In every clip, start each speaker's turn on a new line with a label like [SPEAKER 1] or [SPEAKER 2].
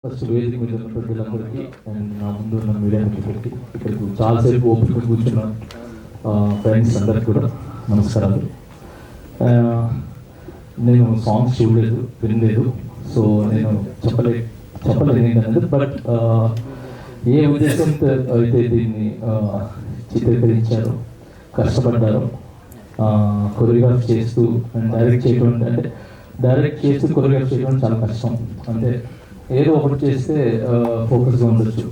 [SPEAKER 1] First వేదిక మీద ఉన్నటువంటి వీళ్ళందరికీ అండ్ నా ముందు ఉన్న మీడియా మిత్రులకి ఇక్కడికి చాలాసేపు ఓపిక కూర్చున్న ఫ్రెండ్స్ అందరికి కూడా నమస్కారాలు. నేను సాంగ్స్ చూడలేదు, వినలేదు, సో నేను చెప్పలేదు ఏంటనేది. బట్ ఏ ఉద్దేశంతో అయితే దీన్ని చిత్రీకరించారో, కష్టపడ్డారో, కొరియోగ్రాఫ్ చేస్తూ అండ్ డైరెక్ట్ చేయడం, అంటే డైరెక్ట్ చేస్తూ కొరియోగ్రాఫ్ చేయడం చాలా కష్టం. అంటే ఏదో ఒకటి చేస్తే ఫోకస్గా ఉండొచ్చు,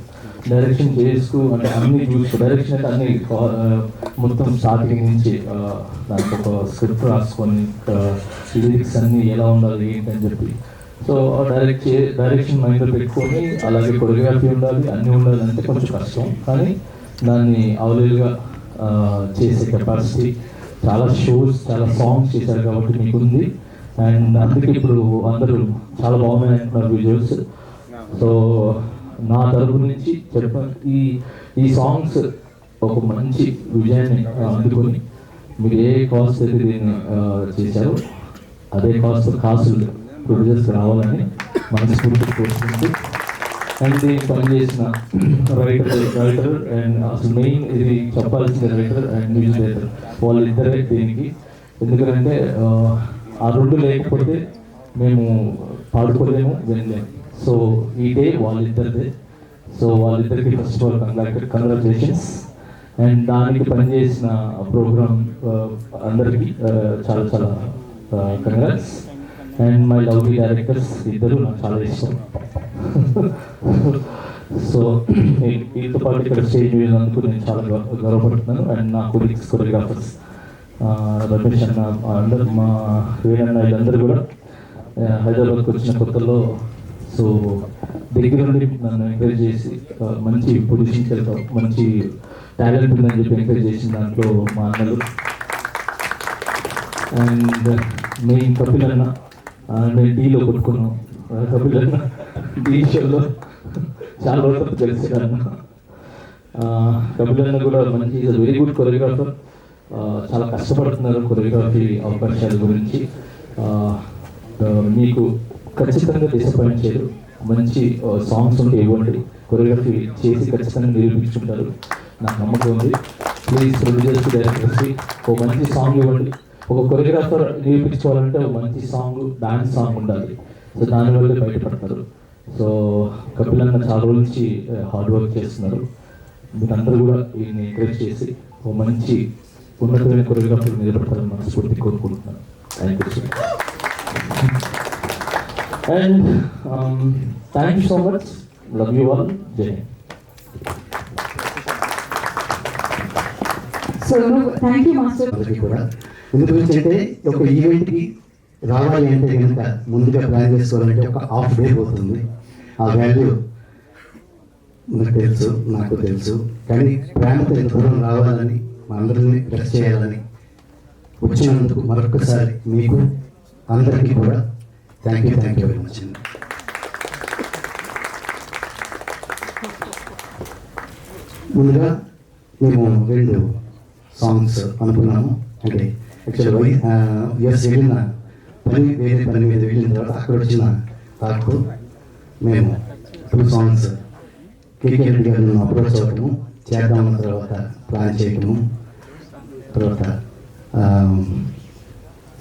[SPEAKER 1] డైరెక్షన్ చేస్తూ అంటే అన్ని చూస్తూ, డైరెక్షన్ అంటే అన్ని మొత్తం స్టార్టింగ్ నుంచి దానికి ఒక స్క్రిప్ట్ రాసుకొని లిరిక్స్ అన్నీ ఎలా ఉండాలి ఏంటని చెప్పి, సో డైరెక్షన్ మైండ్లో పెట్టుకొని అలాగే కొరియోగ్రఫీ ఉండాలి, అన్నీ ఉండాలి అంటే కొంచెం కష్టం. కానీ దాన్ని అవైలబుల్గా చేసే కెపాసిటీ, చాలా షోస్, చాలా సాంగ్స్ చేశారు కాబట్టి మీకు ఉంది. అండ్ అందుకే ఇప్పుడు అందరూ చాలా బాగున్నాయి అంటున్నారు విజువల్స్. సో నా తరపు నుంచి చెప్పడానికి ఈ సాంగ్స్ ఒక మంచి విజయాన్ని అందుకొని మీరు ఏ కాస్ట్ అయితే దీన్ని చేశారో అదే కాసులు ప్రొడ్యూసర్స్ రావాలని మనస్ఫూర్తి కోరుకుంటూ, అండ్ దీన్ని పనిచేసిన రైటర్ అండ్ అసలు మెయిన్ ఇది చెప్పాల్సిన రైటర్ అండ్ మ్యూజిక్ డైరెక్టర్ వాళ్ళిద్దరే దీనికి. ఎందుకంటే ఆ రెండు లేకపోతే మేము పాడుకోలేము, వినలేము. సో ఈ డే వాళ్ళిద్దరిదే. సో వాళ్ళిద్దరికి first of all congratulations. And దానికి పనిచేసిన ప్రోగ్రామ్ అందరికీ చాలా చాలా congrats. And my lovely directors ఇద్దరు నాకు చాలా ఇష్టం. సో వీటితో పాటు ఇక్కడ స్టేజ్ వేసినందుకు నేను చాలా గర్వపడుతున్నాను. అండ్ నా కొరియోగ్రాఫర్స్ రమేష్ అన్న, అందరు మా వేణన్న, వీళ్ళందరూ కూడా హైదరాబాద్కి వచ్చిన కొత్తలో సో దగ్గర నుండి నన్ను ఎంకరేజ్ చేసి మంచి పొజిషన్కి వెళ్తాం, మంచి టాలెంట్ ఉందని చెప్పి ఎంకరేజ్ చేసిన దాంట్లో మా అన్నలు. అండ్ మెయిన్ కపిల్ అన్న, నేను టీలో కొట్టుకున్నాం. కపిల్ అన్న టీ షోలో చాలా రోజులు తెలిసాను. కపిల్ అన్న కూడా మంచి వెరీ గుడ్ కొరియోగ్రాఫర్, చాలా కష్టపడుతున్నారు కొరియోగ్రఫీ అవకాశాల గురించి. మీకు ఖచ్చితంగా డిసప్పాయింట్ చేయరు. మంచి సాంగ్స్ ఉంటే ఇవ్వండి, కొరియోగ్రఫీ చేసి ఖచ్చితంగా నిరూపించుకుంటారు, నాకు నమ్మకం ఉంది. ప్లీజ్ ప్రొడ్యూసర్స్, డైరెక్టర్స్కి ఒక మంచి సాంగ్ ఇవ్వండి. ఒక కొరియోగ్రాఫర్ నిరూపించుకోవాలంటే ఒక మంచి సాంగ్, డాన్స్ సాంగ్ ఉండాలి. సో దానివల్లే బయటపడతారు. సో కపిల్ అన్న చాలా రోజుల నుంచి హార్డ్ వర్క్ చేస్తున్నారు. మీరందరూ కూడా ఈయన్ని ఎంకరేజ్ చేసి ఒక మంచి ఉన్నతమైన కొరియోగ్రాఫర్ నిలబడతారని మనస్ఫూర్తి కోరుకుంటున్నాను. Thank you sir. And thank you so much. Love you all. Jai Hind.
[SPEAKER 2] So thank you master.
[SPEAKER 3] కూడా ముందు గురించి అంటే ఒక ఈవెంట్కి రావాలి అంటే కనుక ముందుగా ప్లాన్ చేసుకోవాలంటే ఒక హాఫ్ డే పోతుంది. ఆ వాల్యూ మనకు తెలుసు, నాకు తెలుసు. కానీ ప్రేమతో దూరం రావాలని, మా అందరినీ ప్రెస్ చేయాలని వచ్చినందుకు మరొకసారి మీకు అందరికీ కూడా థ్యాంక్ యూ వెరీ మచ్. ముందుగా మేము 2 సాంగ్స్ అనుకున్నాము. అంటే యాక్చువల్లీ యుఎస్ వెళ్ళిన వేరే పని మీద వెళ్ళిన తర్వాత అక్కడ వచ్చిన థాట్కు మేము 2 సాంగ్స్ కేకే రెడ్డి గారిని అప్రోచ్ అవ్వటము, చేద్దామన్న తర్వాత ప్లాన్ చేయటము, తర్వాత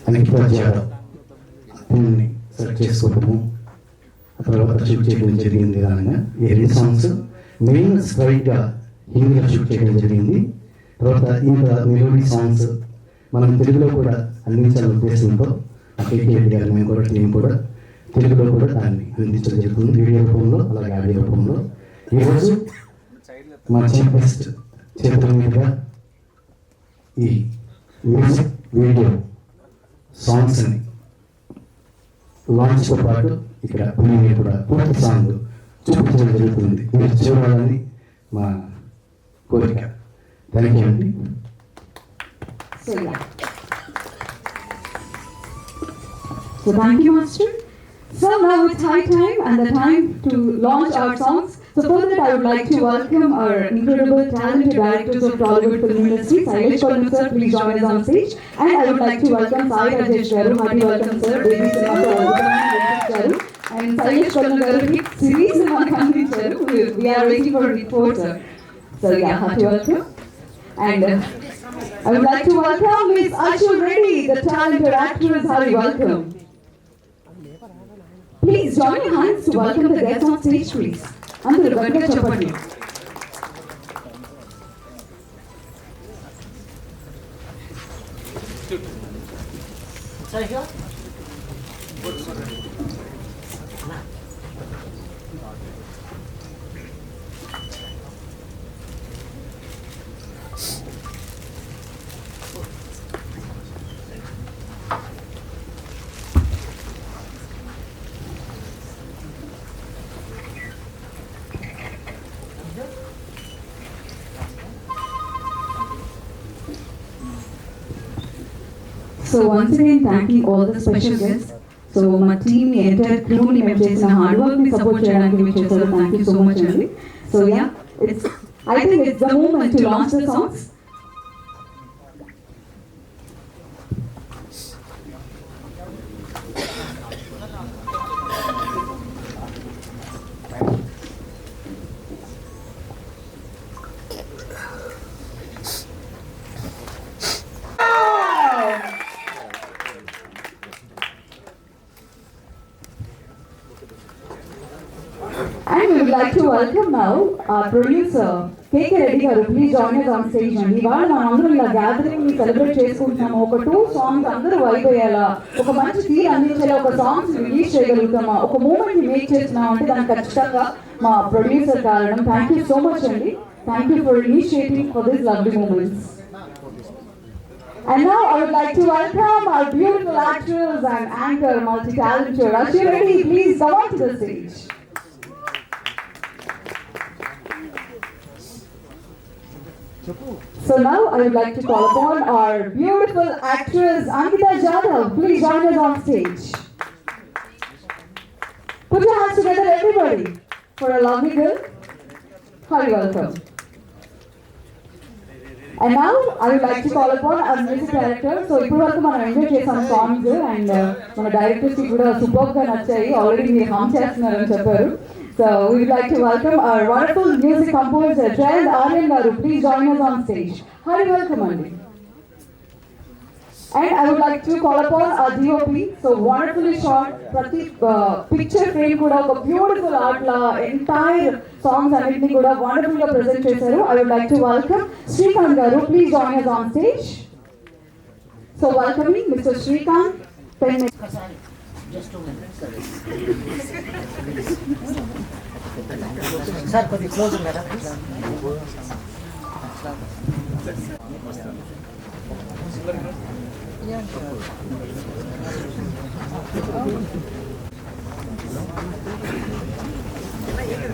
[SPEAKER 3] అనికితా చేయడం, దీన్ని సెలెక్ట్ చేసుకోవటము, తర్వాత షూట్ చేయడం జరిగింది. విధానంగా ఈ 2 సాంగ్స్ మెయిన్ స్ట్రైట్గా హిందీలో షూట్ చేయడం జరిగింది. తర్వాత ఇంకా మెలోడీ సాంగ్స్ మనం తెలుగులో కూడా అందించాలని ఉద్దేశంతో కేకే రెడ్డి గారు మేము కూడా టీం కూడా తెలుగులో కూడా దాన్ని అందించడం జరుగుతుంది, వీడియో రూపంలో అలాగే ఆడియో రూపంలో. ఈరోజు మా చీఫ్ గెస్ట్ చేతుల మీదుగా ఈ మ్యూజిక్ వీడియో సాంగ్స్ని లాంచ్తో పాటు ఇక్కడ పుణ్యం కూడా పూర్తి సాంగ్ చూపించడం జరుగుతుంది. మీరు చూడాలని మా కోరిక. థ్యాంక్ యూ అండి.
[SPEAKER 2] So thank you, Master. So now it's high time and the time to launch our songs. So for that, I would like to welcome our incredible talented directors of Tollywood film industry. Sailesh Kollam sir, please join us on stage. And I would like to welcome Sai Rajesh garu. Hearty welcome sir. Baby Cinema garu. and Sailesh Kollan garu hit series మనకు అందించారు. We are waiting for reports. So yeah, hearty welcome. And I would like to welcome Miss Ashu Reddy, the talented actress. Hearty welcome. Please join your hands to welcome the guests on stage, please. Andaru gట్టిగా చెప్పండి. So once again, thanking all the special guests. So my team, the entire crew, ni మేము చేసిన hard work ని support చేయడానికి మీరు చేశారు. Thank you so much అండి. So yeah, I think it's the moment to launch the songs. And we would like to welcome now our producer, K.K. Reddy garu. Please join us on stage. And ఇవాళ మనందరం ఇలా gathering ని celebrate చేసుకుంటున్నాము. ఒక 2 songs అందరూ vibe అయ్యేలా, ఒక మంచి ఫీల్ అందించేలా ఒక సాంగ్స్ రిలీజ్ చేయగలుగుతామా, ఒక మూమెంట్ ని మేక్ చేస్తున్నాం అంటే దానికి ఖచ్చితంగా మా ప్రొడ్యూసర్ కారణం. థ్యాంక్ యూ సో మచ్ అండి. Thank you for initiating for this lovely moments. And now I would like to welcome our beautiful actress and anchor, multi-talented Ashu Reddy. Please come on to the stage. So now I would like to call upon our beautiful actress Ankita Jadhav. Please join us on stage. Put your hands together, everybody, for a lovely girl. Highly welcome. And now I would like to call upon our music director. So ఇప్పుడు వరకు మనం enjoy చేసాం songs and మన directors కూడా super గా నచ్చాయి. Already మీరు హామ్ చేస్తున్నారని చెప్పారు. So we would like to welcome our wonderful music composer Jayant Aryan garu. Please join us on stage. Highly welcome Andy. And I would like to call upon our DOP. So wonderfully shot prati picture frame kuda oka beautiful art la entire songs anitni kuda wonderful ga present chesaru. I would like to welcome Srikanth garu. Please join us on stage. So welcoming Mr. Srikanth.
[SPEAKER 4] Just 2 minutes. Sir, could you close the matter, please?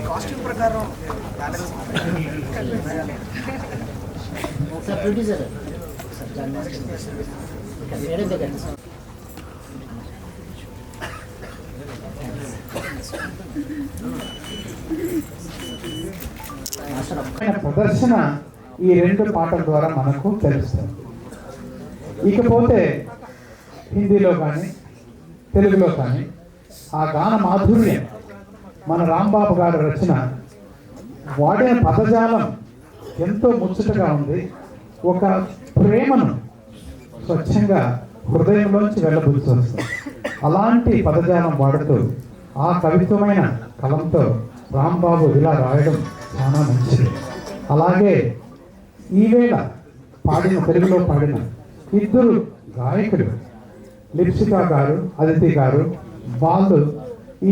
[SPEAKER 5] Costume ప్రకారం
[SPEAKER 4] Sir, producer. Sir, where is the guy?
[SPEAKER 5] ప్రదర్శన ఈ 2 పాటల ద్వారా మనకు తెలుస్తుంది. ఇకపోతే హిందీలో కానీ తెలుగులో కానీ ఆ గాన మాధుర్యం, మన రాంబాబు గారి రచన, వాడిన పదజాలం ఎంతో ముచ్చటగా ఉంది. ఒక ప్రేమను స్వచ్ఛంగా హృదయంలోంచి వెళ్ళబుచ్చి వస్తుంది. అలాంటి పదజాలం వాడుతూ ఆ కవిత్వమైన కలంతో రాంబాబు ఇలా రాయడం చాలా మంచిది. అలాగే ఈవేళ తెలుగులో పాడిన 2 గాయకులు, లిప్సికా గారు, అదితి గారు, వాళ్ళు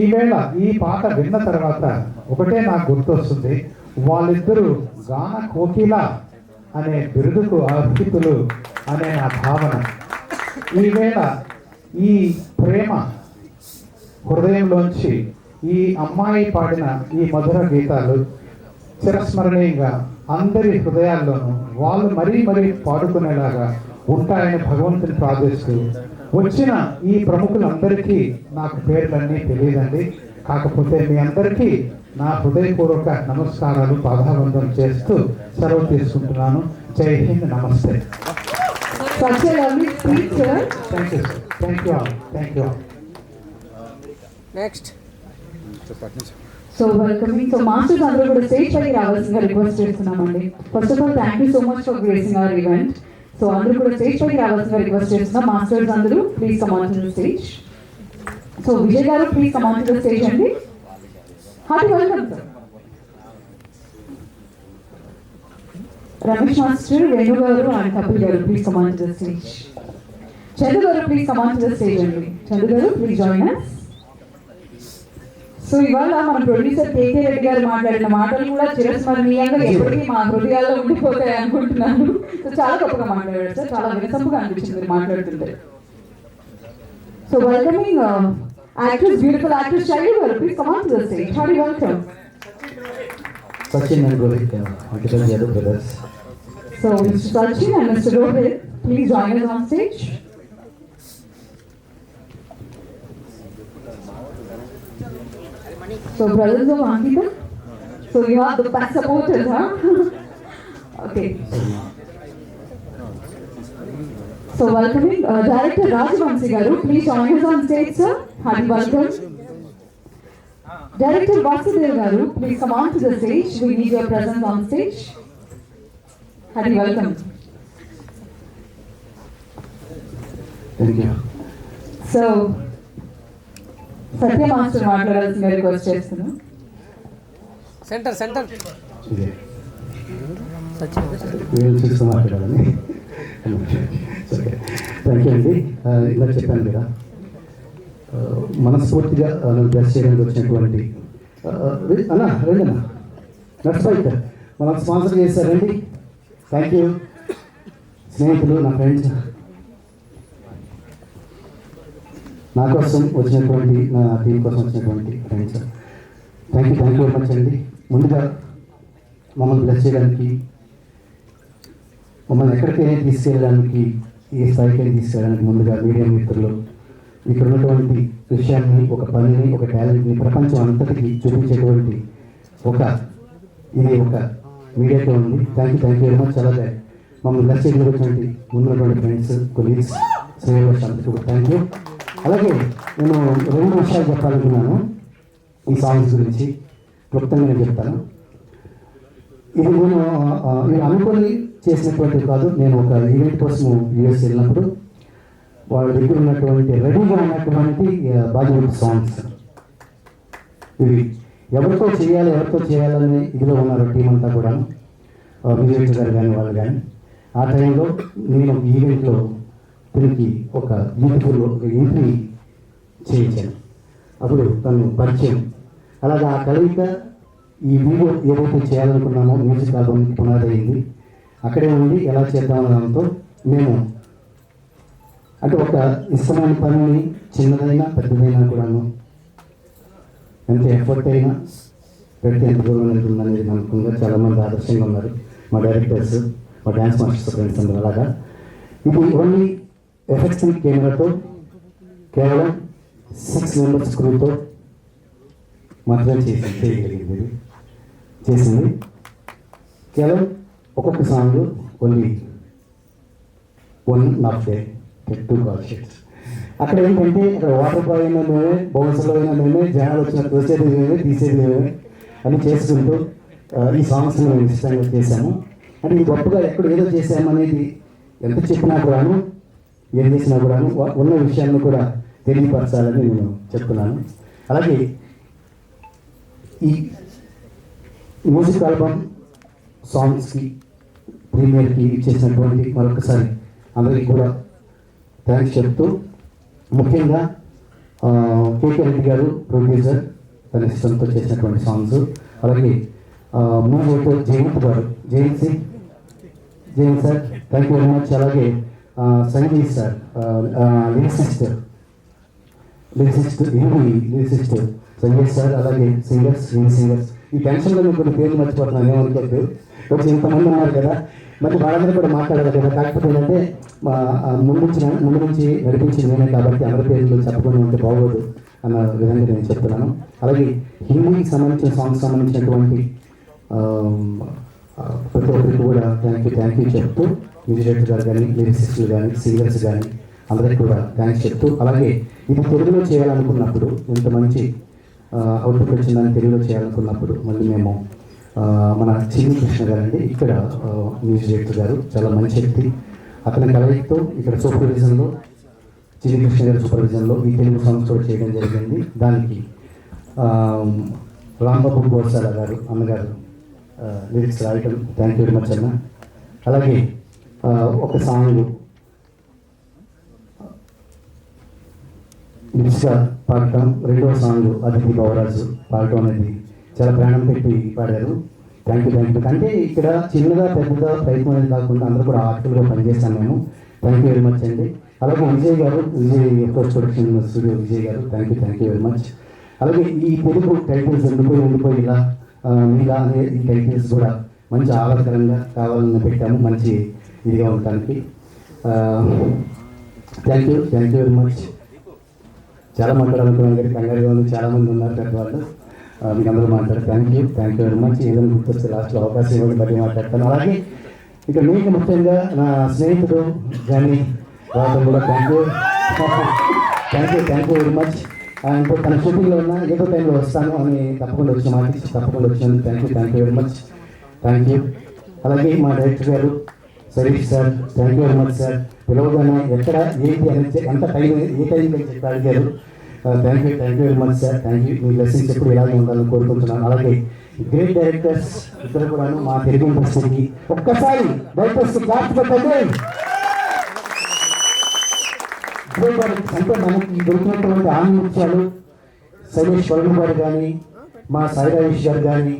[SPEAKER 5] ఈవేళ ఈ పాట విన్న తర్వాత ఒకటే నాకు గుర్తొస్తుంది, వాళ్ళిద్దరూ గాన కోకిల అనే బిరుదుకు అర్పితులు అనే నా భావన. ఈవేళ ఈ ప్రేమ హృదయంలోంచి ఈ అమ్మాయి పాడిన ఈ మధుర గీతాలు చిరస్మరణీయంగా అందరి హృదయాల్లోనూ వాళ్ళు మరీ పాడుకునేలాగా ఉంటాయని భగవంతుని ప్రార్థిస్తూ, వచ్చిన ఈ ప్రముఖులందరికీ నాకు పేర్లన్నీ తెలియదండి. కాకపోతే మీ అందరికీ నా హృదయపూర్వక నమస్కారాలు, పాదావందనం చేస్తూ సెలవు తీసుకుంటున్నాను. జై హింద్, నమస్తే.
[SPEAKER 2] Such a lovely speech, sir.
[SPEAKER 5] Thank you, sir. Thank you all. Thank you all.
[SPEAKER 4] Next.
[SPEAKER 2] So welcoming, so masters అందరూ కూడా స్టేజ్ పైకి రావాల్సిందిగా రిక్వెస్ట్ చేస్తున్నామండి. First of all thank you so much for gracing our event. So అందరూ కూడా stage పైకి రావాల్సిందిగా request చేస్తున్నాం. మాస్టర్స్ అందరూ please come on to the stage. So Vijay గారు please come on to the stage అండి. Hearty welcome sir. Ramesh master, Venu గారు and Kapil గారు please come on to the stage. Chandu గారు please come on to the stage అండి. చందు గారు please join us. So ఇవాళ మన producer కేకే రెడ్డి గారు మాట్లాడిన మాటలు కూడా చిరస్మరణీయంగా ఎప్పటికీ మా హృదయాల్లో ఉండిపోతాయి అనుకుంటున్నాను. సో చాలా గొప్పగా మాట్లాడారు సార్, చాలా వినసంపుగా అనిపించింది మీరు మాట్లాడుతుంటే. So welcoming actress, beautiful actress Shaili గారు please come on to the stage. Hearty welcome.
[SPEAKER 3] Sachin and Rohit అంకితల్ Yadav brothers.
[SPEAKER 2] So mister Sachin and mister Rohit please join us on stage. So brothers of Ankita, so you are the back supporters, huh? Okay. So welcoming director Rajvanshi garu, please join us on stage, sir. Hearty welcome. Director Vasudev garu, please come on to the stage. We need your presence on stage. Hearty welcome.
[SPEAKER 3] Thank you.
[SPEAKER 2] So Satya master మాట్లాడాల్సిందిగా request చేస్తున్నాను.
[SPEAKER 4] Centre
[SPEAKER 3] ఇదే వీళ్ళు చూస్తూ మాట్లాడాలని. Thank you అండి. ఇలా చెప్పాను కదా, మనస్ఫూర్తిగా నన్ను బ్లెస్ చేయడానికి వచ్చినటువంటి అన్నా రండి నట్స్ బైక్ మనం స్పాన్సర్ చేశారండి. Thank you. స్నేహితులు, నా ఫ్రెండ్స్, నా కోసం వచ్చినటువంటి, నా టీం కోసం వచ్చినటువంటి friends, thank you very much అండి. ముందుగా మమ్మల్ని బ్లెస్ చేయడానికి, మమ్మల్ని ఎక్కడికైనా తీసుకెళ్ళడానికి, ఏ స్థాయికైనా తీసుకెళ్ళడానికి ముందుగా మీడియా మిత్రులు, ఇక్కడ ఉన్నటువంటి విషయాన్ని, ఒక పనిని, ఒక టాలెంట్ని ప్రపంచం అంతటికి చూపించేటువంటి ఇది ఒక మీడియాతో ఉంది. Thank you very much. అలాగే మమ్మల్ని బ్లెస్ చేయడానికి ముందున్నటువంటి ఫ్రెండ్స్, కొలీగ్స్, శ్రేయస్ అందరికీ థ్యాంక్ యూ. అలాగే నేను 2 విషయాలు చెప్పాలనుకున్నాను ఈ సాంగ్స్ గురించి. క్లుప్తంగా నేను చెప్తాను. ఇది నేను అనుకొని చేసినటువంటిది కాదు. నేను ఒక ఈవెంట్ కోసం యూఎస్ వెళ్ళినప్పుడు వాళ్ళ దగ్గర ఉన్నటువంటి రెడీగా ఉన్నటువంటి బాలీవుడ్ సాంగ్స్ ఇవి ఎవరితో చేయాలని ఇదిలో ఉన్నారు టీం అంతా కూడా, విజయ్ గారు కానీ వాళ్ళు కానీ. ఆ టైంలో నేను ఈవెంట్లో తిరిగి ఒక బ్యూటిఫుల్ ఎంట్రీ చేయించాను. అప్పుడు తను పరిచయం. అలాగే ఆ కలయిక ఈ వీడియో ఏదైతే చేయాలనుకున్నామో మ్యూజిక్ ఆల్బమ్ పునాది అయింది. అక్కడే ఉండి ఎలా చేద్దామనడంతో మేము అంటే ఒక ఇష్టమైన పనిని చిన్నదైనా పెద్దదైనా కూడాను ఎంత ఎఫర్ట్ అయినా పెడితే ఎంత దూరం వెళ్తుంది అనేది అనుకుందా. చాలామంది ఆదర్శంగా ఉన్నారు మా డైరెక్టర్స్, మా డ్యాన్స్ మాస్టర్స్ ఫ్రెండ్స్ అందరూ. అలాగా ఇది ఓన్లీ ఎఫెక్ట్స్ కెమెరాతో కేవలం 6 మెంబర్స్ క్రూతో మాత్రమే చేసింది. కేవలం ఒక్కొక్క song only 1.5 day 2 call sheets. అక్కడ ఏంటంటే అక్కడ వాటర్ బాయ్ అయినా మేమే, బౌన్సర్లో అయినా మేమే, జనాలు వచ్చిన తోసేది మేమే, తీసేది మేమే అని చేసుకుంటూ ఈ సాంగ్స్ మేము ఇష్టంగా చేశాము. అంటే ఈ గొప్పగా ఎక్కడ ఏదో చేసామనేది ఎంత చెప్పినా కూడాను, ఏం చేసినా కూడాను ఉన్న విషయాన్ని కూడా తెలియపరచాలని నేను చెప్తున్నాను. అలాగే ఈ మ్యూజిక్ ఆల్బమ్ సాంగ్స్కి ప్రీమియర్కి ఇచ్చేసినటువంటి మరొకసారి అందరికీ కూడా థ్యాంక్స్ చెప్తూ, ముఖ్యంగా కేకే రెడ్డి గారు ప్రొడ్యూసర్, తన ఇష్టంతో చేసినటువంటి సాంగ్స్. అలాగే మూవీ జయంత్ గారు, Jayant sir thank you very much. అలాగే Sangeet sir, lyricist Sangeet sir, అలాగే సింగర్స్. ఈ టెన్షన్లో మీకు కొన్ని పేర్లు మర్చిపోతున్నాను, ఏమనుకోద్దు. కొంచెం ఇంతమంది ఉన్నారు కదా, మరి వాళ్ళందరూ కూడా మాట్లాడాలి కదా. కాకపోతే ఏంటంటే ముందు నుంచి నడిపించింది నేనే కాబట్టి అందరి పేర్లు చెప్పకుండా ఉంటే బాగోదు అన్న విధంగా నేను చెప్తున్నాను. అలాగే హిందీకి సంబంధించిన సాంగ్స్ సంబంధించినటువంటి ప్రతి ఒక్కరికి కూడా థ్యాంక్ యూ చెప్తూ, మ్యూజిక్ గారు కానీ, లిరిసిస్టులు కానీ, సింగర్స్ కానీ అందరికీ కూడా థ్యాంక్స్ చెప్తూ, అలాగే ఇది తెలుగులో చేయాలనుకున్నప్పుడు ఇంత మంచి అవుట్పుట్ వచ్చిందని తెలుగులో చేయాలనుకున్నప్పుడు మళ్ళీ మేము మన చిన్ని కృష్ణ గారండి ఇక్కడ మ్యూజిక్ డైరెక్టర్ గారు చాలా మంచి వ్యక్తి, అతని కలయికతో ఇక్కడ సూపర్విజన్లో చిన్ని కృష్ణ గారి సూపర్విజన్లో ఈ తెలుగు సాంగ్స్ కూడా చేయడం జరిగింది. దానికి రాంబాబు గోసాల గారు అన్నగారు లిరిక్స్ రాయటం, థ్యాంక్ యూ వెరీ మచ్ అన్న. అలాగే ఒక సాంగ్ లిరిక్స్గా పాడటం, రెండవ సాంగ్ అతిథి గౌరాజు పాడటం అనేది చాలా ప్రాణం పెట్టి పాడారు. Thank you. అంటే ఇక్కడ చిన్నగా పెద్దగా ప్రయత్నం అనేది కాకుండా అందరూ కూడా ఆర్టికల్గా పనిచేస్తాను మేము. థ్యాంక్ యూ వెరీ మచ్ అండి. అలాగే విజయ్ గారు, Vijay post production studio Vijay గారు, థ్యాంక్ యూ వెరీ మచ్. అలాగే ఈ తెలుగు టైటిల్స్ ఉండిపోయి ఇలా మీలా అనే ఈ టైటిల్స్ కూడా మంచి ఆహ్లాదకరంగా కావాలని పెట్టాము, మంచి ఇదిగా ఉండటానికి. Thank you very much. చాలా మాట్లాడాలనుకున్నాను కానీ కంగారుగా ఉంది, చాలామంది ఉన్నారు పెద్దవాళ్ళు, మీకు అందరూ మాట్లాడారు. Thank you very much. ఏదైనా గుర్తొస్తే లాస్ట్లో అవకాశం ఇవ్వండి, బట్టి మాట్లాడతాను. అలాగే ఇక మీకు ముఖ్యంగా నా స్నేహితుడు కానీ రావడం కూడా thank you very much. And తన షూటింగ్లో ఉన్న ఏదో టైంలో వస్తాను అని తప్పకుండా వచ్చి మాట ఇచ్చి తప్పకుండా వచ్చినందుకు thank you very much. Thank you. అలాగే మా డైరెక్టర్ గారు Sarish sir, thank you very much sir. పిలవగానే ఎక్కడ ఏంటి అని ఎంత టైం ఏ టైంకి చెప్పి అడిగారు. Thank you very much sir. Thank you. Me blessings ఎప్పుడు ఇలాగే ఉండాలని కోరుకుంటున్నాను. అలాగే గ్రేట్ డైరెక్టర్స్ ఇద్దరు కూడాను మా తెలుగు ఇండస్ట్రీకి ఒక్కసారి డైరెక్టర్స్ క్లాస్ పెట్టండి. అంటే మనకి దొరికినటువంటి ఆనందించాలు శైలేష్ వరుణ్ గారు కానీ, మా సాయి రాజేష్ గారు కానీ,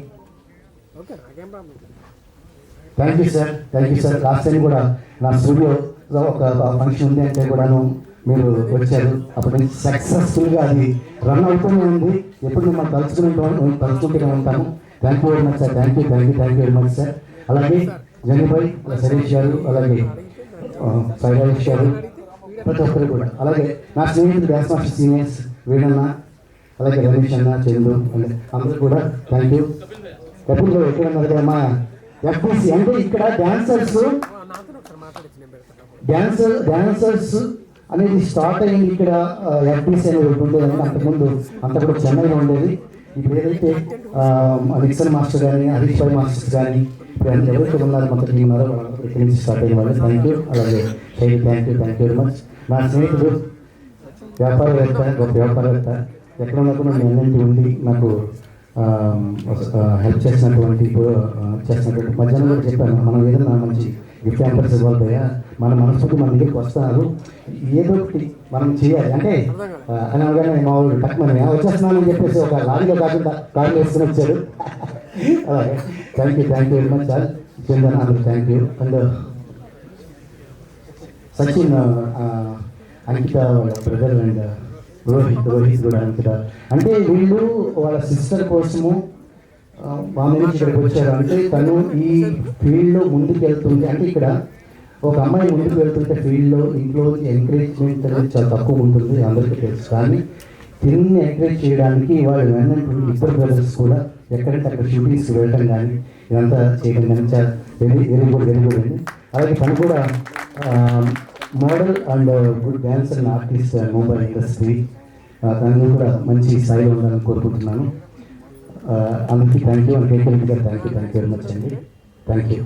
[SPEAKER 3] thank you sir. Last time కూడా నా స్టూడియోలో ఒక ఫంక్షన్ ఉంది అంటే కూడాను మీరు వచ్చారు. అప్పటి నుంచి సక్సెస్ఫుల్గా అది రన్ అవుతూనే ఉంది. ఎప్పుడు మిమ్మల్ని తలుచుకుంటూనే ఉంటాము. Thank you very much sir. Thank you very much sir. అలాగే జనీభాయ్, సరేష్ గారు, అలాగే సాయి రాజేష్ గారు, ప్రతి ఒక్కరు కూడా. అలాగే నా స్నేహితులు డ్యాన్స్ మాస్టర్ సీనియర్స్ వీణన్న, అలాగే రమేష్ అన్న, చందు, అందరూ కూడా థ్యాంక్ యూ. ఎప్పుడు ఎక్కడ ఉన్నారు కదా మా ఎఫ్బీసీ అంటే ఇక్కడ డాన్సర్స్ అనేది స్టార్ట్ అయ్యింది. ఇక్కడ ఎఫ్బీసీ అనేది ఒకటి ఉండేది. అంతకుముందు అంతా కూడా చెన్నైలో ఉండేది. ఇప్పుడు ఏదైతే నిక్సన్ మాస్టర్ కానీ, హరీష్ భాయ్ మాస్టర్స్ కానీ, ఇప్పుడు ఎవరైతే ఉన్నారు మొత్తం టీం ఉన్నారో వాళ్ళందరూ ఇక్కడి నుంచి స్టార్ట్ అయ్యే వాళ్ళు. Thank you. అలాగే శైలి థ్యాంక్ యూ వెరీ మచ్. నా స్నేహితుడు గొప్ప వ్యాపారవేత్త ఎక్కడ ఉన్నప్పుడు నేను ఎన్ఎన్టీ ఉండి నాకు హెల్ప్ చేసినటువంటి మధ్యాహ్నం కూడా చెప్పాను, మనం ఏదైనా మంచి గిఫ్ట్ హ్యాంపర్స్ ఇవ్వాలి, మన మనస్ఫూర్తి మన దగ్గరికి వస్తున్నారు, ఏదో ఒకటి మనం చేయాలి అంటే అని అనగానే మా వాళ్ళు తక్కువ వచ్చేస్తున్నానని చెప్పేసి ఒక లారీలో కాకుండా కారు వేసుకుని వచ్చారు. అలాగే thank you very much sir. Chandan అందరూ థ్యాంక్ యూ. అండ్ సచిన్, అంకిత వాళ్ళ బ్రదర్ అండ్ రోహిత్ కూడా అంకిత. అంటే వీళ్ళు వాళ్ళ సిస్టర్ కోసము బాంబే నుంచి ఇక్కడికి వచ్చారు. అంటే తను ఈ ఫీల్డ్లో ముందుకు వెళ్తుంది. అంటే ఇక్కడ ఒక అమ్మాయి ముందుకు వెళ్తుంటే ఫీల్డ్లో ఇంట్లో ఎంకరేజ్మెంట్ అనేది చాలా తక్కువ ఉంటుంది, అందరికీ తెలుసు. కానీ తిరిగి ఎంకరేజ్ చేయడానికి వాళ్ళు వెన్నటువంటి ఇద్దరు బ్రదర్స్ కూడా ఎక్కడంటే అక్కడ షూటింగ్స్ వెళ్ళడం కానీ ఇదంతా చేయడం కానీ చాలా వెరీ గుడ్ అండి. అలాగే తను కూడా model and good dancer and artist Mumbai industry, తనని కూడా మంచి స్థాయిలో ఉండాలని కోరుకుంటున్నాను. అందరికీ థ్యాంక్ యూ. అండ్ కేకరెడ్డి గారు థ్యాంక్ యూ వెరీ మచ్ అండి. Thank you.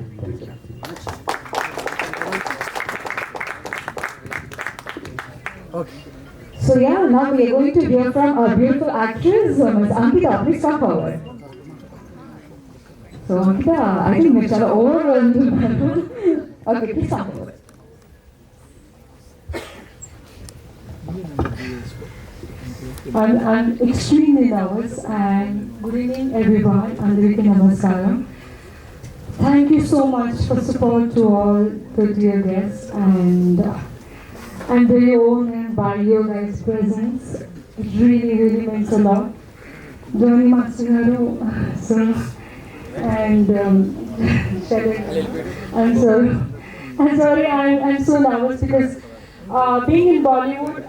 [SPEAKER 2] So yeah, now we are going to hear from our beautiful actress, Ms. Ankita. Please come forward. So Ankita, I think we're kind of overwhelmed. Okay, please come forward. I'm extremely nervous, and good evening everyone. Andariki Namaskaram. Thank you so much first of all to all the dear guests, and I'm very honored by your guys' presence. It really means a lot. Johnny Master Garu, sir, and I'm sorry, I'm so nervous because being in Bollywood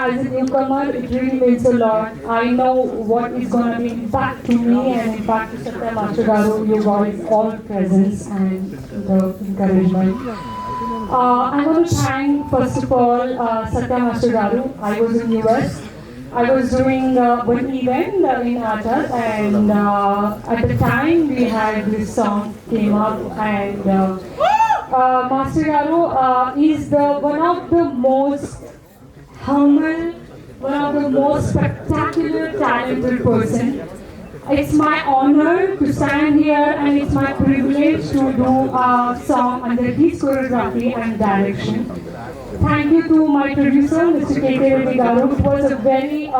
[SPEAKER 2] as a newcomer, it really means a lot. I know what is going to be impact to me and impact to Satya Master Garu, your guys' all presence and the encouragement. I want to thank first of all Satya Master Garu. I was in US
[SPEAKER 6] I was doing one event in Atas, and at the time we had this song came up, and Master Garu is one of the most humble, one of the most spectacular, talented person. It's my honor to stand here, and it's my privilege to do a song under his choreography and direction. Thank you to my producer, Mr. K.K. Reddy Garu. It was a very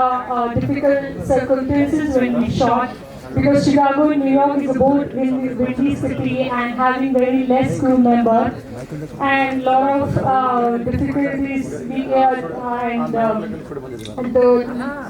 [SPEAKER 6] difficult circumstances when we shot, because Chicago and New York is a both windy city and having very less crew member, and lot of difficulties we had, and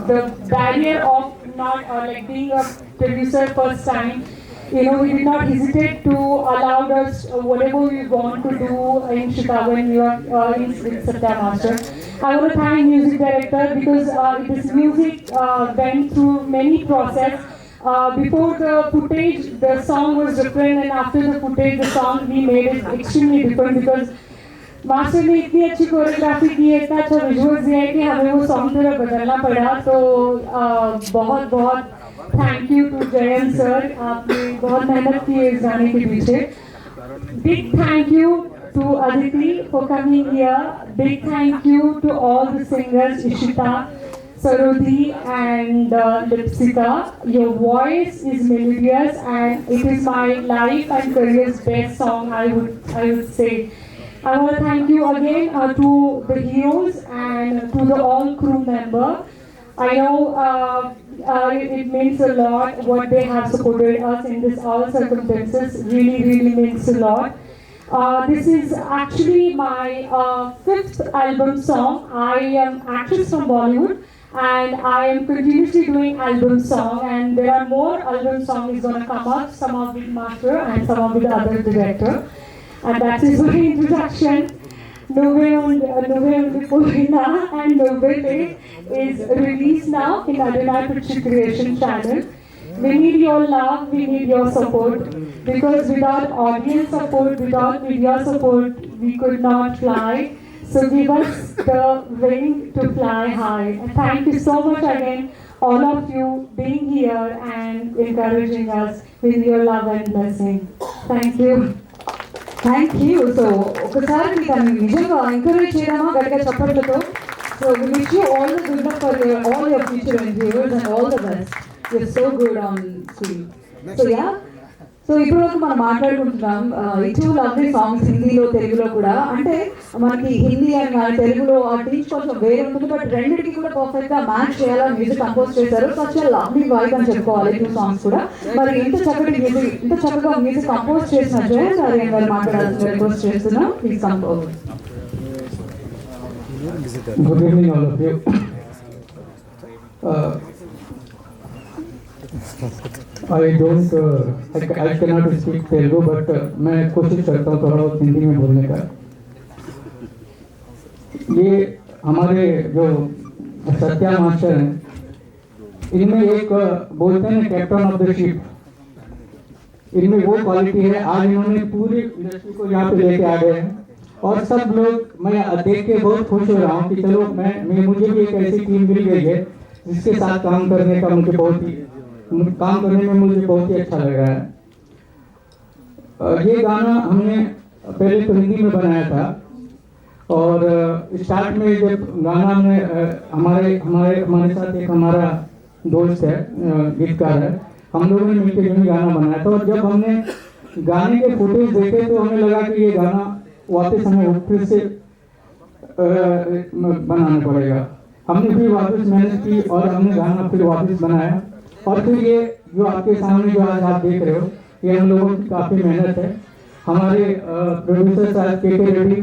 [SPEAKER 6] the barrier of not like being a producer first time. You know, we did not hesitate to allow us whatever we want to do in Chicago and New York in Satya Master. I want to thank music director, because this music went through many process. Before the footage, the song was different, and after the footage, the song we made it extremely different, because master ने इतनी अच्छी choreography की है, इतना अच्छा visuals दिया है कि हमें वो सॉन्ग थोड़ा बदलना पड़ा. तो बहुत बहुत thank you to Jayant sir, आपने बहुत मेहनत की है इस गाने के पीछे. Big thank you to Aditi for coming here. Big thank you to all the singers, Ishita, Sarodi and Lipsika. Your voice is melodious, and it is my life and career's best song, I would say. I want to thank you again to the heroes and to the all crew member. I know it means a lot what they have supported us in this all circumstances. Really means a lot. This is actually my 5th album song. I am actress from Bollywood, and I am continuously doing album song, and there are more album songs gonna come up, some of with Master and some of with the other director. And that is my introduction. Nove Undi Poina and Novelle is released now in Adonai Picture Creation channel. We need your love, we need your support, because without audience support, without media support, we could not fly. So give us the wing to fly high. And thank you so much again, all of you being here and encouraging us with your love and blessing. Thank you.
[SPEAKER 2] Thank you. So ఒకసారి తను నిజంగా encourage చేయడమా గట్టిగా చప్పట్లతో. So we wish you all the good luck for all your future endeavours and all the best. You are so good on screen. So yeah, so ఇప్పుడు వరకు మనం మాట్లాడుకుంటున్నాం ఈ 2 లవ్లీ సాంగ్స్ హిందీలో తెలుగులో కూడా. అంటే మనకి హిందీ అండ్ తెలుగులో ఆ టీచ్ కొంచెం వేరే ఉంటుంది, బట్ రెండింటికి కూడా పర్ఫెక్ట్గా మ్యాచ్ చేయాలని మ్యూజిక్ కంపోజ్ చేశారు. సచ్ లవ్లీ వైబ్ అని చెప్పుకోవాలి 2 సాంగ్స్ కూడా. మరి ఇంత చక్కటి మ్యూజిక్, ఇంత చక్కగా మ్యూజిక్ కంపోజ్ చేసిన జయన్ గారు మాట్లాడాల్సిన రిక్వెస్ట్ చేస్తున్నాం. Please compose.
[SPEAKER 5] Good evening all of you. I cannot speak Telugu, but मैं कोशिश करता हूँ थोड़ा बहुत हिंदी में बोलने का. ये हमारे जो सत्या मास्टर हैं, इनमें एक बोलते हैं कैप्टन ऑफ द शिप, इनमें वो क्वालिटी है. आज इन्होंने पूरी इंडस्ट्री को यहाँ पे लेके आ गए हैं, और सब लोग, मैं देख के बहुत खुश हो रहा हूँ कि चलो मुझे भी एक ऐसी टीम मिल गई है जिसके साथ काम करने का मुझे काम करने में मुझे बहुत ही अच्छा लग रहा है. ये गाना हमने पहले तो हिंदी में बनाया था, और स्टार्ट में जब गाना हमने हमारे साथ एक हमारा दोस्त है, गीतकार है, हम लोगों ने मिलकर जो गाना बनाया था. और जब हमने गाने के फुटेज देखे तो हमें लगा कि ये गाना वापस हमें फिर से बनाना पड़ेगा. हमने फिर वापस मेहनत की और हमने गाना फिर वापस बनाया. और फिर ये जो आपके सामने जो आज आप देख रहे हो, ये हम लोगों की काफ़ी मेहनत है. हमारे प्रोड्यूसर साहब के रेड्डी.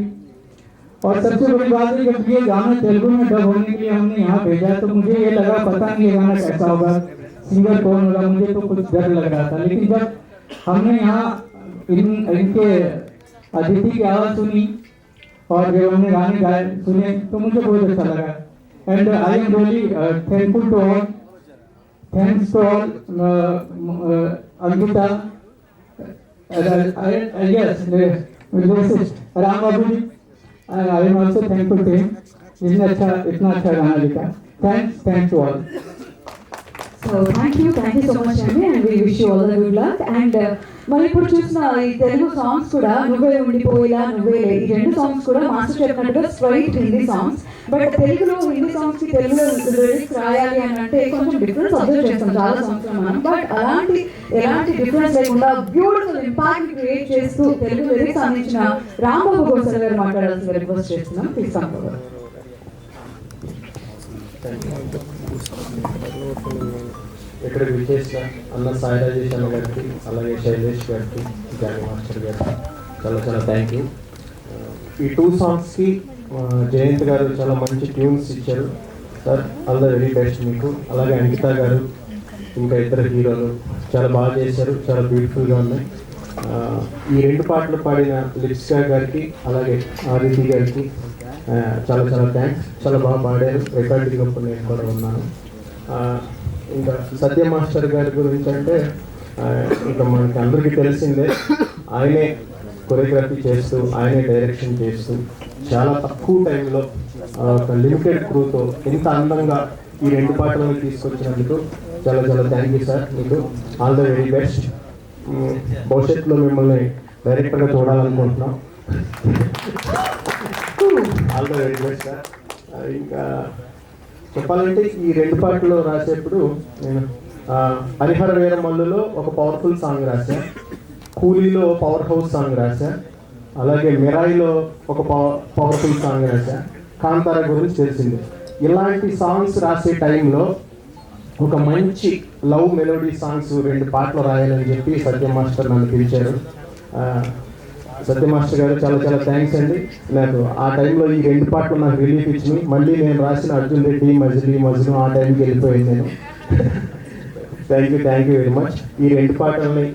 [SPEAKER 5] और सबसे बड़ी बात है, जब ये गाना तेलुगु में डब होने के लिए हमने यहाँ भेजा तो मुझे ये लगा पता नहीं ये गाना कैसा होगा, सिंगर कौन होगा, मुझे तो कुछ डर लग रहा था. लेकिन जब हमने यहाँ इनके अदिति की आवाज़ सुनी और जब हमने गाने गाए सुने तो मुझे बहुत अच्छा लगा. And I am really thankful to all. Thanks to all Angita, yes, Ram Babu ji, I am also thankful to him. इसने इतना अच्छा गाना लिखा. Thanks to all.
[SPEAKER 2] So thank you so much అండి, and we wish you all the good luck. And మరి ఇప్పుడు చూసిన ఈ తెలుగు సాంగ్స్ కూడా నువ్వే ఉండిపోయేలా నువ్వే, ఈ రెండు సాంగ్స్ కూడా మాస్టర్ చెప్పినట్టుగా స్ట్రైట్ హిందీ సాంగ్స్. బట్ తెలుగులో హిందీ సాంగ్స్ కి తెలుగులో లిరిక్స్ రాయాలి అని అంటే కొంచెం డిఫరెన్స్ అబ్జర్వ్ చేస్తాం చాలా సాంగ్స్ లో మనం. బట్ ఎలాంటి డిఫరెన్స్ లేకుండా బ్యూటిఫుల్ ఇంపాక్ట్ క్రియేట్ చేస్తూ తెలుగు లిరిక్స్ అందించిన రాంబాబు గోసల్ గారు మాట్లాడాల్సిన రిక్వెస్ట్ చేస్తున్నాం. Please come forward.
[SPEAKER 7] ఇక్కడికి విచ్చేసిన అన్న సాయి రాజేష్ అన్న గారికి, అలాగే శైలేష్ గారికి, జానీ మాస్టర్ గారికి చాలా థ్యాంక్ యూ. ఈ 2 సాంగ్స్కి జయంత్ గారు చాలా మంచి ట్యూన్స్ ఇచ్చారు sir, all the very best మీకు. అలాగే అంకిత గారు, ఇంకా ఇతర హీరోలు చాలా బాగా చేశారు, చాలా బ్యూటిఫుల్గా ఉన్నాయి. ఈ 2 పాటలు పాడిన లిప్స్కా గారికి, అలాగే ఆదితి గారికి చాలా థ్యాంక్స్. చాలా బాగా పాడారు, రికార్డింగ్ అప్పుడు నేను కూడా ఉన్నాను. ఇంకా సత్య మాస్టర్ గారి గురించి అంటే ఇంకా మనకి అందరికీ తెలిసిందే, ఆయనే కొరియోగ్రఫీ చేస్తూ, ఆయనే డైరెక్షన్ చేస్తూ, చాలా తక్కువ టైంలో ఒక లిమిటెడ్ క్రూతో ఇంత అందంగా ఈ 2 పాటలను తీసుకొచ్చినందుకు చాలా థ్యాంక్ యూ సార్. మీకు ఆల్ ద వెరీ బెస్ట్. భవిష్యత్తులో మిమ్మల్ని డైరెక్టర్గా చూడాలనుకుంటున్నాం. All the very best sir. ఇంకా చెప్పాలంటే ఈ 2 పాటలు రాసేప్పుడు నేను హరిహర వీరమల్లులో ఒక పవర్ఫుల్ సాంగ్ రాశా, కూలీలో పవర్ హౌస్ సాంగ్ రాశా, అలాగే మిరాయిలో ఒక పవర్ఫుల్ సాంగ్ రాశా, కాంతార గురించి తెలిసింది. ఇలాంటి సాంగ్స్ రాసే టైంలో ఒక మంచి లవ్ మెలోడీ సాంగ్స్ 2 పాటలు రాయాలని చెప్పి సత్య మాస్టర్ నన్ను పిలిచారు. సత్య మాస్టర్ గారు చాలా థ్యాంక్స్ అండి. నాకు ఆ టైంలో ఈ 2 పాటలు నాకు రిలీఫ్ ఇచ్చింది. మళ్ళీ నేను రాసిన అర్జున్ రెడ్డి, మజిలీ ఆ టైంకి వెళ్ళిపోయింది నేను. Thank you very much. ఈ 2 పాటల్ని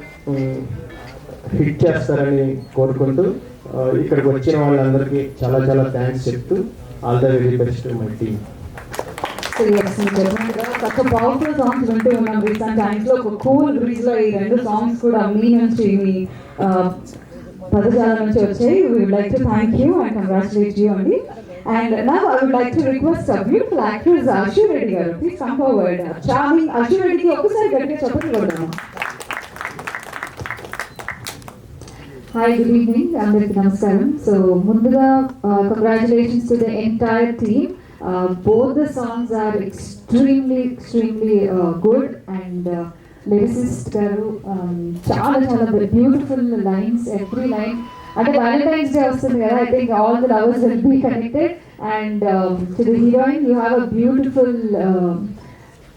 [SPEAKER 7] హిట్ చేస్తారని కోరుకుంటూ ఇక్కడికి వచ్చిన వాళ్ళందరికీ చాలా థ్యాంక్స్ చెప్తూ all the very best my team.
[SPEAKER 2] Powerful songs వింటూ ఉన్నాం రీసెంట్ టైమ్స్ లో. ఒక కూల్ బ్రీజ్ లో ఈ 2 సాంగ్స్ కూడా మీ నుంచి, మీ పదజాల నుంచి వచ్చాయి. We would like to thank you and congratulate you on it. And now I would like to request a beautiful actress Ashu Reddy garu, please come forward. Charming Ashu Reddy ki okkasari gatiga chapati kodam. Hi, good evening. Andariki namaskaram. So munduga congratulations to the entire team. Both the songs are extremely good, and lyricist garu చాలా beautiful lines, every line. అంటే Valentine's Day వస్తుంది కదా, I think all the lovers will be connected, and to the heroine you have a beautiful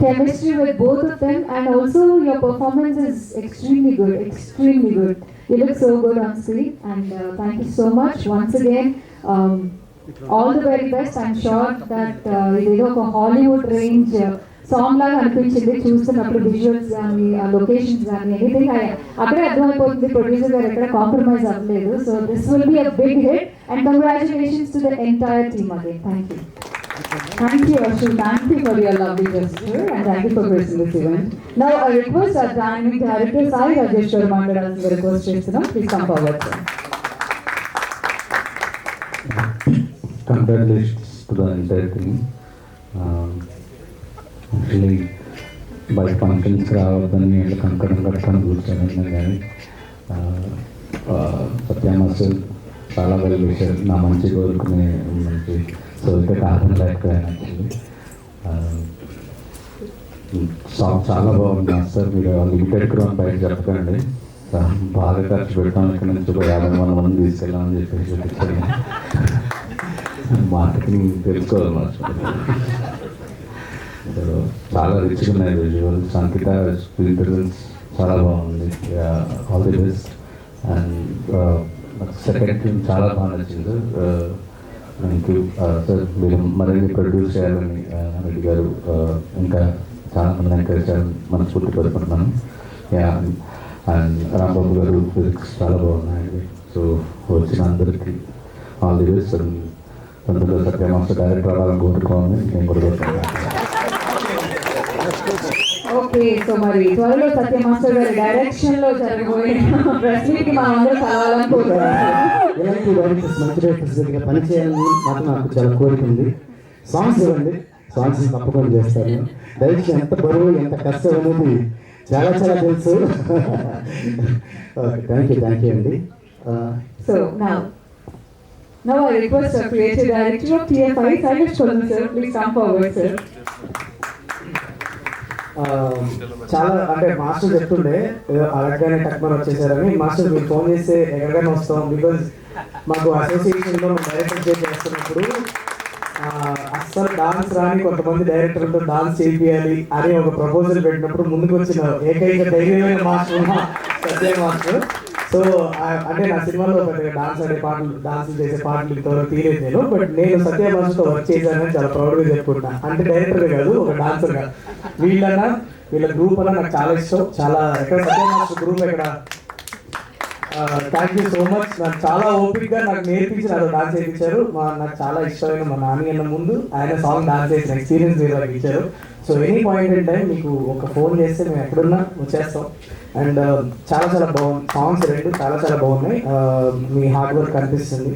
[SPEAKER 2] chemistry with both of them, and also your performance is extremely good. You look so good on screen, and thank you so much once again. All the very best. I'm sure that ఇదేదో ఒక Hollywood range song లాగా అనిపించింది చూస్తున్నప్పుడు, visuals కానీ locations కానీ anything అక్కడే అర్థమైపోతుంది producer గారు ఎక్కడ కాంప్రమైజ్ అవ్వలేదు. So this will be a big hit, and congratulations to the entire team again. Thank you Ashu, thank you for your lovely gesture, and thank you for gracing this event. Now I request our dynamic director Sai Rajesh garu మాట్లాడాల్సిన request చేస్తున్నాం. Please come forward, sir.
[SPEAKER 1] Congratulations to the entire team. Actually, బయట functions రావద్దని కంకణం కట్టడం కూర్చొని కానీ సత్యామాస్టర్ చాలా బాగా చేశారు. నా మంచి కోరుకునే మంచి సో ఇంకా కారణం లేకపోయాను. యాక్చువల్లీ సాంగ్ చాలా బాగుంది మాస్టర్. మీరు లిమిటెడ్ క్రోన్ బయట చెప్పకండి, బాగా ఖర్చు పెట్టాం. ఇక్కడ నుంచి ఒక 50 మంది తీసుకెళ్ళామని చెప్పేసి మార్కెటింగ్ తెలుసుకోవాలి మాస్టర్. చాలా రిచ్గా ఉన్నాయి విజువల్స్. సంకిత ఇంటర్వ్యూస్ చాలా బాగుంది. All the best. And second film చాలా బాగా నచ్చింది. Thank you sir. మీరు మరిన్ని ప్రొడ్యూస్ చేయాలని రెడ్డి గారు ఇంకా చాలా మంది ఎంకరేజ్ చేయాలని మనస్ఫూర్తి కోరుకుంటున్నాను. అండ్ రాంబాబు గారు లిరిక్స్ చాలా బాగున్నాయండి. సో వచ్చిన అందరికీ ఆల్ ది బెస్ట్. అందులో సత్యమాస్టర్ డైరెక్టర్ అవ్వాలని కోరుకోవాలని నేను కోరుకుంటున్నాను.
[SPEAKER 2] ఓకే, సో మరి త్వరలో సత్య మాస్టర్ గారి డైరెక్షన్ లో జరగబోయే ప్రెస్ మీట్ మనం అందరూ కలవాలనుకుంటున్నాం.
[SPEAKER 3] ఇలాంటి డైరెక్టర్స్, మంచి డైరెక్టర్స్ దగ్గర పనిచేయాలని మాత్రం నాకు చాలా కోరిక ఉంది. సాంగ్స్ ఇవ్వండి, సాంగ్స్ తప్పకుండా చేస్తారు. డైరెక్షన్ ఎంత బరువు ఎంత కష్టం అనేది చాలా చాలా తెలుసు. ఓకే, థ్యాంక్ యూ అండి.
[SPEAKER 2] So now I request our creative director of TFI, Sailesh Kollam sir, please come forward, sir.
[SPEAKER 7] చాలా అంటే మాస్టర్ చెప్తుండే అడగగానే టక్మన్ వచ్చేసారని. మాస్టర్ మీరు ఫోన్ చేస్తే ఎక్కడికైనా వస్తాం, బికాజ్ మాకు అసోసియేషన్లో మేము డైరెక్టర్ చేస్తున్నప్పుడు అస్సలు డాన్స్ రాని కొంతమంది డైరెక్టర్లతో డాన్స్ చేయాలి అని ఒక ప్రపోజల్ పెట్టినప్పుడు ముందుకు వచ్చిన ఏకైక ధైర్యమైన మాస్టర్ సత్య మాస్టర్. సో అంటే నా సినిమాలో పెద్దగా డాన్స్ ఆడే పాటలు డాన్సులు చేసే పాటలు ఇంతవరకు తీరేది నేను, బట్ నేను సత్య మాస్టర్తో వర్క్ చేశానని చాలా ప్రౌడ్గా చెప్పుకుంటున్నా. అంటే డైరెక్టర్ కాదు, ఒక డాన్సర్గా. వీళ్ళ గ్రూప్ అలా నాకు చాలా ఇష్టం. చాలా ఎక్కడ సత్య మాస్టర్ గ్రూప్ ఎక్కడ. Thank you so much. నాకు చాలా ఓపిక్గా నాకు నేర్పించి నాకు డాన్స్ చేయించారు. నాకు చాలా ఇష్టమైన మా నాని అన్న ముందు ఆయన సాంగ్ డాన్స్ చేసిన ఎక్స్పీరియన్స్ నాకు ఇచ్చారు. So any point in time మీకు ఒక ఫోన్ చేస్తే మేము ఎక్కడున్నా వచ్చేస్తాం. అండ్ చాలా చాలా బాగుంది సాంగ్స్, రెండు చాలా చాలా బాగున్నాయి. మీ హార్డ్ వర్క్ కనిపిస్తుంది.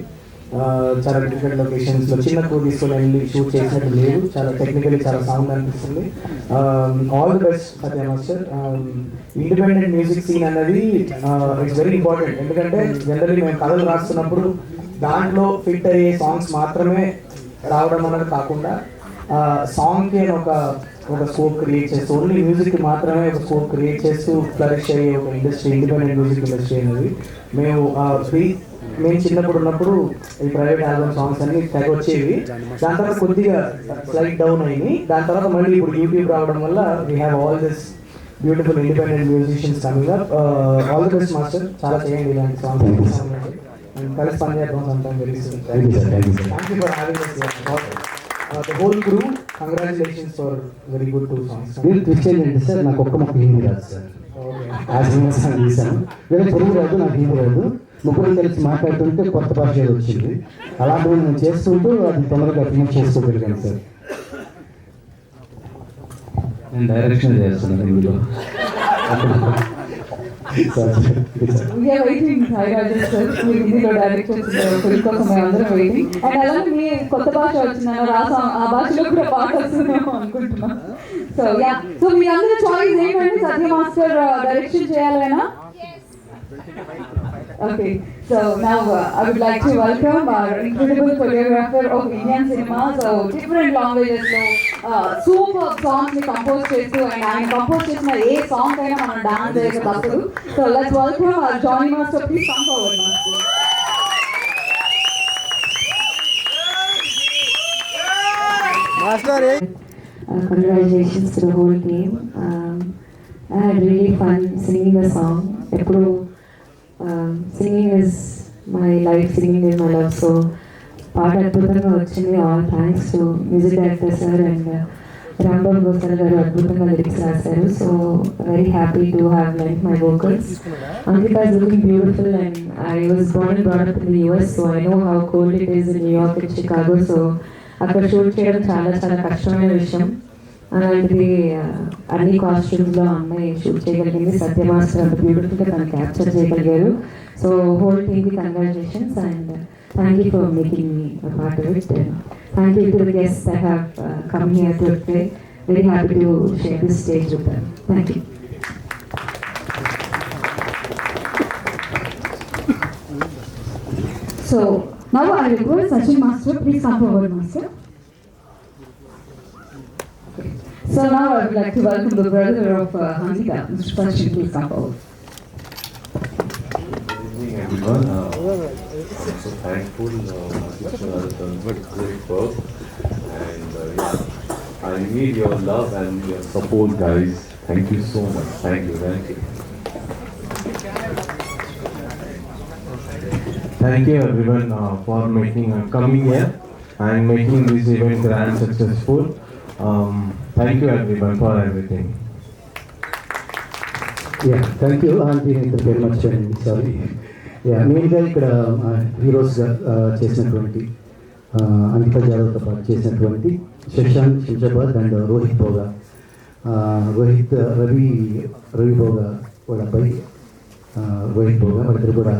[SPEAKER 7] చాలా డిఫరెంట్ లొకేషన్స్లో చిన్న క్రూ తీసుకొని వెళ్ళి షూట్ చేసినట్టు లేదు. చాలా టెక్నికల్లీ చాలా సౌండ్ అనిపిస్తుంది. All the best Satya master. Independent music scene అనేది ఇట్స్ వెరీ ఇంపార్టెంట్. ఎందుకంటే జనరల్లీ మేము కథలు రాస్తున్నప్పుడు దాంట్లో ఫిట్ అయ్యే సాంగ్స్ మాత్రమే రావడం అనేది కాకుండా సాంగ్కి ఒక స్కోప్ క్రియేట్ చేస్తూ ఓన్లీ మ్యూజిక్కి మాత్రమే ఒక స్కోప్ క్రియేట్ చేస్తూ ఫ్లరిష్ అయ్యే ఒక ఇండస్ట్రీ ఇండిపెండెంట్ మ్యూజిక్ ఇండస్ట్రీ అనేది. మేము చిన్నప్పుడు ఉన్నప్పుడు ఈ ప్రైవేట్ ఆల్బమ్ సాంగ్స్ అన్ని తెగ వచ్చేవి. దాని తర్వాత కొద్దిగా స్లైడ్ డౌన్ అయ్యి దాని తర్వాత మళ్ళీ ఇప్పుడు యూట్యూబ్ రావడం వల్ల we have all this beautiful independent musicians coming up. All the best master. చాలా చేయండి ఇలాంటి సాంగ్స్. కలిసి పనిచేద్దాం అంటాం. Very soon. Thank you for having us. The whole crew, congratulations for very good 2 songs.
[SPEAKER 3] మీరు ట్విస్ట్ ఏంటంటే సార్, నాకు ఒక్క మొక్క హిందీ రాదు సార్. ఆ సినిమా సాంగ్ తీసాను. వేరే తెలుగు రాదు, నాకు హిందీ రాదు. ముగ్గురు కలిసి మాట్లాడుతుంటే కొత్త భాష వచ్చింది. అలాంటివి నేను చేస్తుంటూ అది తొందరగా ఫినిష్ చేసుకోగలిగాను సార్.
[SPEAKER 1] నేను డైరెక్షన్ చేస్తున్నాను ఇందులో.
[SPEAKER 2] We are waiting, Sai Rajan sir. We Hindi directors film కోసం అందరం waiting. And అలాగే మీ కొత్త భాష వచ్చిందన్న రాసాం, ఆ భాషలో కూడా పాట వస్తుందేమో అనుకుంటున్నాం. సో యా, సో మీ అందరి చాయిస్ ఏంటంటే సత్య మాస్టర్ డైరెక్షన్ చేయాలనా? Okay, so now I would like to welcome our incredible choreographer of Indian cinema. So different languages lo super songs ni compose chestu and I compose chesina A song అయినా మనం dance చేయక తప్పదు. So let's welcome our Johnny Master. Please come forward, Master.
[SPEAKER 8] Congratulations to the whole team. I had really fun singing the song. Eppudu singing is my life, singing is my love. So పాట అద్భుతంగా వచ్చింది. All thanks to music director sir and Rambabu Gosal గారు అద్భుతంగా lyrics రాశారు. So very happy to have like my vocals. Ankita is looking beautiful and I was born and brought up in the US, so I know how cold it is in New York and Chicago. So అక్కడ shoot చేయడం చాలా చాలా కష్టమైన విషయం. అలాంటిది అన్ని కాస్ట్యూమ్స్లో అమ్మాయి shoot చేయగలిగింది. సత్య మాస్టర్ అంత బ్యూటిఫుల్గా తను క్యాప్చర్ చేయగలిగారు. సో హోల్ టీమ్కి congratulations and thank you for making me part of it. Thank you to the guests that have come here to play. Very happy to share this stage with them. Thank you.
[SPEAKER 2] So now I request Sachin Master. Please come forward, Master. So now I would like to welcome the brother of Ankita, Mr. Sachin. Please come forward.
[SPEAKER 9] Good evening, everyone. I'm so thankful for the great work, and I need your love and your support, guys. Thank you so much. Thank you.
[SPEAKER 7] Thank you everyone for coming here and making this event grand successful. Thank you everyone for everything.
[SPEAKER 3] Thank you aunty. Very much అండి. Sorry. మెయిన్గా ఇక్కడ హీరోస్గా చేసినటువంటి అనిత జాదవ్తో పాటు చేసినటువంటి Shashank Shamshabad and Rohit Bhoga, Ravi Bhoga వాళ్ళ అబ్బాయి రోహిత్ భోగా, వాళ్ళిద్దరు కూడా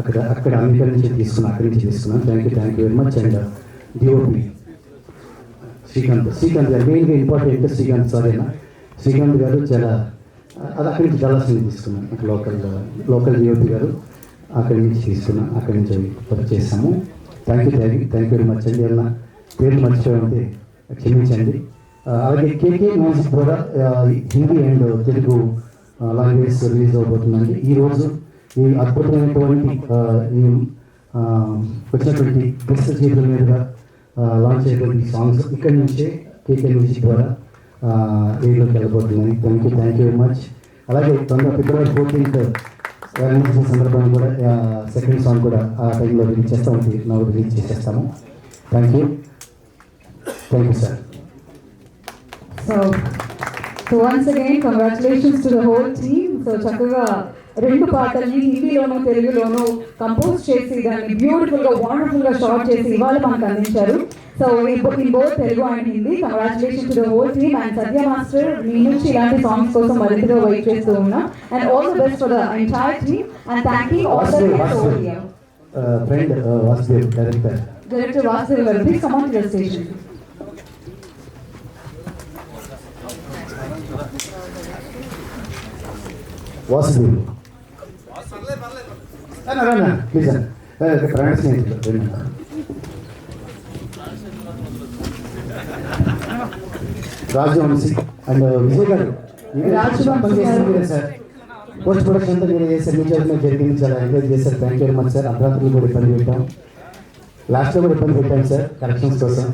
[SPEAKER 3] అక్కడ అక్కడి నుంచి తీసుకున్నాను. Thank you very much. And DOP Srikanth గారు మెయిన్గా ఇంపార్టెంట్ శ్రీకాంత్ సారేనా. శ్రీకాంత్ గారు చాలా అది అక్కడి నుంచి డల్లాస్ నుంచి తీసుకున్నాను. లోకల్ జ్యోతి గారు అక్కడి నుంచి తీసుకున్నాను. అక్కడి నుంచి వర్క్ చేస్తాము. థ్యాంక్ యూ వెరీ మచ్ అండి. అన్న పేరు మర్చిపోయింటే క్షమించండి. అలాగే కేకే మ్యూజిక్ కూడా Hindi and Telugu language release అవబోతుందండి. ఈరోజు ఈ అద్భుతమైనటువంటి వచ్చినటువంటి గెస్ట్ చేతుల మీదుగా లాంచ్ అయ్యేటువంటి సాంగ్స్ ఇక్కడి నుంచే కేకే మ్యూజిక్ ద్వారా రేడియోకి వెళ్ళబోతుందని. Thank you very much. అలాగే ఫిబ్రవరి 14th వ్యాలంటైన్స్ సందర్భంగా కూడా సెకండ్ సాంగ్ కూడా ఆ టైంలో రిలీజ్ చేస్తాము. రిలీజ్ చేసేస్తాము. Thank you sir.
[SPEAKER 2] So once again, congratulations to the whole team. So చక్కగా రెండు పాటల్ని హిందీలోనూ తెలుగులోనూ కంపోజ్ చేసి దాన్ని బ్యూటిఫుల్గా వండర్ఫుల్గా షార్ట్ చేసి ఇవాళ మనకు అందించారు. So in both Telugu and Hindi. Congratulation to the whole team and Satya master మీ నుంచి ఇలాంటి సాంగ్స్ కోసం మరింతగా వెయిట్ చేస్తూ ఉన్నాం. And all the best for the entire team and thanking all the
[SPEAKER 3] friend Vasudev
[SPEAKER 2] director Vasudev గారు, please come on to the station.
[SPEAKER 3] Vasudev please ప్రాణ స్నేహితులు రాజవంశీ అండ్ విజయ్ గారు పనిచేస్తారు సార్. పోస్ట్ ప్రొడక్షన్ అంతా మీరు చేశారు. మీ చేతిలో జరిగింది, చాలా ఎంకరేజ్ చేశారు. Thank you very much sir. అర్ధరాత్రులు కూడా ఇబ్బంది పెట్టాం, లాస్ట్లో కూడా ఇబ్బంది పెట్టాం సార్ కరెక్షన్స్ కోసం.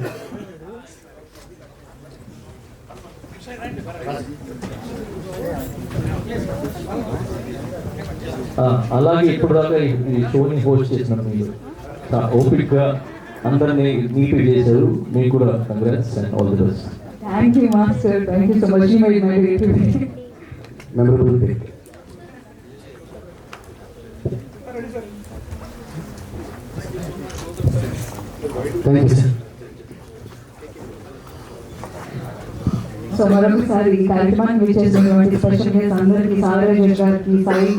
[SPEAKER 1] అలాగే ఇప్పుడు దాకా ఈ షోని హోస్ట్ చేసిన మీరు ఓపిక్గా అందరినీ నీట్గా చేశారు. మీకు కూడా congrats and all the best.
[SPEAKER 2] Thank you, Master. Thank you so much. You made my day today.
[SPEAKER 3] Memorable day. Thank you, sir.
[SPEAKER 2] So మరొకసారి ఈ కార్యక్రమాన్ని విచ్చేసినటువంటి స్పెషల్ గెస్ట్ అందరికీ, సాగర్ గారికి, సాయి